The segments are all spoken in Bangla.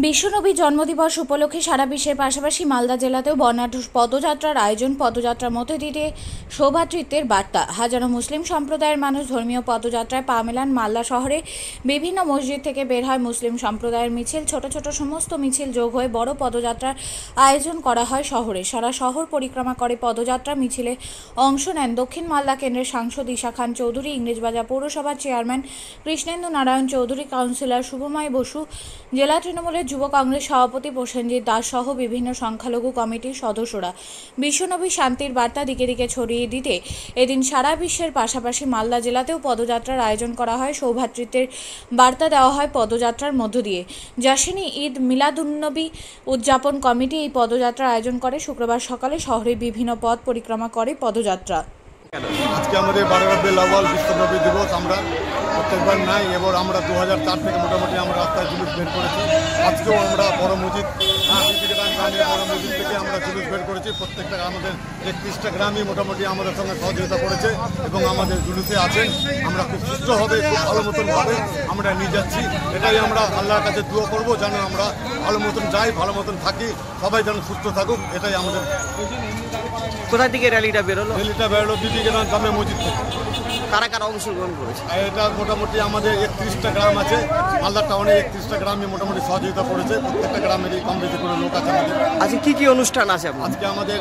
বিশ্বনবী জন্মদিবস উপলক্ষে সারা বিশ্বের পাশাপাশি মালদা জেলাতেও বর্ণাঢ্য পদযাত্রার আয়োজন। পদযাত্রার মধ্য দিয়ে সৌভ্রাতৃত্বের বার্তা। হাজারো মুসলিম সম্প্রদায়ের মানুষ ধর্মীয় পদযাত্রায় পা মেলান। মালদা শহরে বিভিন্ন মসজিদ থেকে বের হয় মুসলিম সম্প্রদায়ের মিছিল। ছোট ছোট সমস্ত মিছিল যোগ হয়ে বড় পদযাত্রার আয়োজন করা হয় শহরে। সারা শহর পরিক্রমা করে পদযাত্রা। মিছিলে অংশ নেন দক্ষিণ মালদা কেন্দ্রের সাংসদ ঈশা খান চৌধুরী, ইংরেজবাজার পৌরসভার চেয়ারম্যান কৃষ্ণেন্দু নারায়ণ চৌধুরী, কাউন্সিলর শুভময় বসু, জেলা তৃণমূলের যুব কংগ্রেস সভাপতি প্রসেনজিৎ দাস সহ বিভিন্ন সংখ্যালঘু কমিটির সদস্যরা। বিশ্বনবী শান্তির বার্তা দিকে দিকে ছড়িয়ে দিতে এদিন সারা বিশ্বের পাশাপাশি মালদা জেলাতেও পদযাত্রার আয়োজন করা হয়। সৌভ্রাতৃত্বের বার্তা দেওয়া হয় পদযাত্রার মধ্য দিয়ে। জাসিনী ঈদ মিলাদুন্নবী উদযাপন কমিটি এই পদযাত্রার আয়োজন করে। শুক্রবার সকালে শহরের বিভিন্ন পথ পরিক্রমা করে পদযাত্রা। আজকে আমাদের 12 রবিউল আউয়াল বিশ্বনবী দিবস। আমরা প্রত্যেকবার নাই, এবার আমরা 2004 থেকে মোটামুটি আমরা রাস্তায় জুলুস বের করেছি। আজকেও আমরা বড় মসজিদ বড় মসজিদ থেকে আমরা জুলুস বের করেছি। প্রত্যেকটা আমাদের 31টা গ্রামই মোটামুটি আমাদের সঙ্গে সহযোগিতা করেছে এবং আমাদের জুলুসে আছেন। আমরা খুব সুস্থভাবে, খুব ভালো মতনভাবে আমরা নিয়ে যাচ্ছি। এটাই আমরা আল্লাহর কাছে দোয়া করবো যেন আমরা ভালো মতন যাই, ভালো মতন থাকি, সবাই যেন সুস্থ থাকুক। এটাই আমাদের। কোথা থেকে র্যালিটা বেরোলো? র্যালিটা বেরোলো বিবিগ্রাম জামে মসজিদ থেকে। কারা কারা অংশগ্রহণ করেছে? এটা মোটামুটি আমাদের 31টা গ্রাম আছে। মালদা টাউনে 31টা গ্রামে মোটামুটি সহযোগিতা করেছে। প্রত্যেকটা গ্রামেরই কম বেশি করে লোক আছে আমাদের। আজকে কি কি অনুষ্ঠান আছে? আজকে আমাদের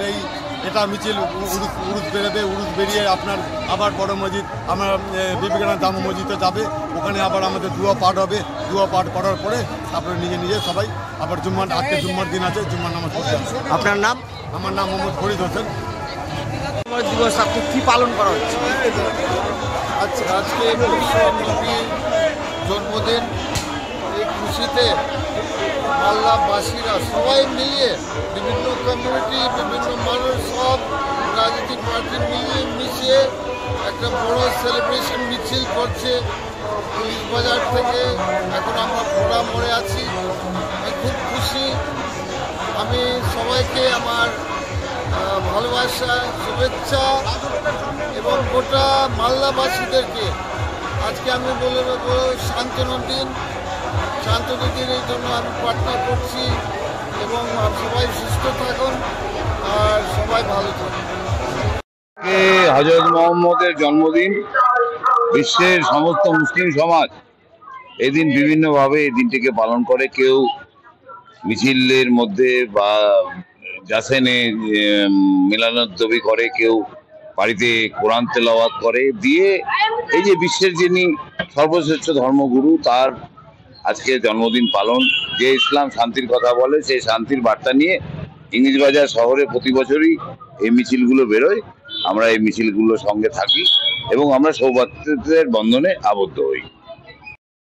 এটা মিছিল উরুস বেরোবে। উরুস বেরিয়ে আপনার আবার বড় মসজিদ আমরা বিবিগ্রাম জামে মসজিদে যাবে। ওখানে আবার আমাদের দুয়া পাঠ হবে। দুয়া পাঠ করার পরে তারপরে নিজে সবাই আবার আজকে জুম্মার দিন আছে, জুম্মার নামাজ পড়তে হবে। আপনার নাম? আমার নাম মোহাম্মদ ফরিদ হোসেন। দিবস আপনি কি পালন করা হচ্ছে? আজকে বিশ্বনবীর জন্মদিন। এই খুশিতে মালদাবাসীরা সবাই মিলিয়ে বিভিন্ন কমিউনিটি, বিভিন্ন মানুষ, সব রাজনৈতিক পার্টি মিশিয়ে একটা বড় সেলিব্রেশন মিছিল করছে। পুলিশ বাজার থেকে এখন আমরা ঘোড়া মোড়ে আছি। আমি খুব খুশি। আমি সবাইকে আমার ভালোবাসা, শুভেচ্ছা এবং গোটা মালদাবাসীদেরকে আজকে আমি বলে দেবো শান্তনদিন। শান্তনদিনের জন্য আমি প্রার্থনা করছি এবং সবাই সুস্থ থাকুন আর সবাই ভালো থাকুন। হযরত মুহাম্মদের জন্মদিন। বিশ্বের সমস্ত মুসলিম সমাজ এদিন বিভিন্নভাবে এই দিনটিকে পালন করে। কেউ মিছিলের মধ্যে বা জাসেনে মিলাদুন্নবী করে, কেউ বাড়িতে কোরআন তেলাওয়াত করে দিয়ে এই যে বিশ্বের যিনি সর্বশ্রেষ্ঠ ধর্মগুরু তার আজকে জন্মদিন পালন। যে ইসলাম শান্তির কথা বলে, সেই শান্তির বার্তা নিয়ে ইংরেজবাজার শহরে প্রতি বছরই এই মিছিলগুলো বেরোয়। আমরা এই মিছিলগুলোর সঙ্গে থাকি এবং আমরা সৌভ্রাতৃত্বের বন্ধনে আবদ্ধ হই।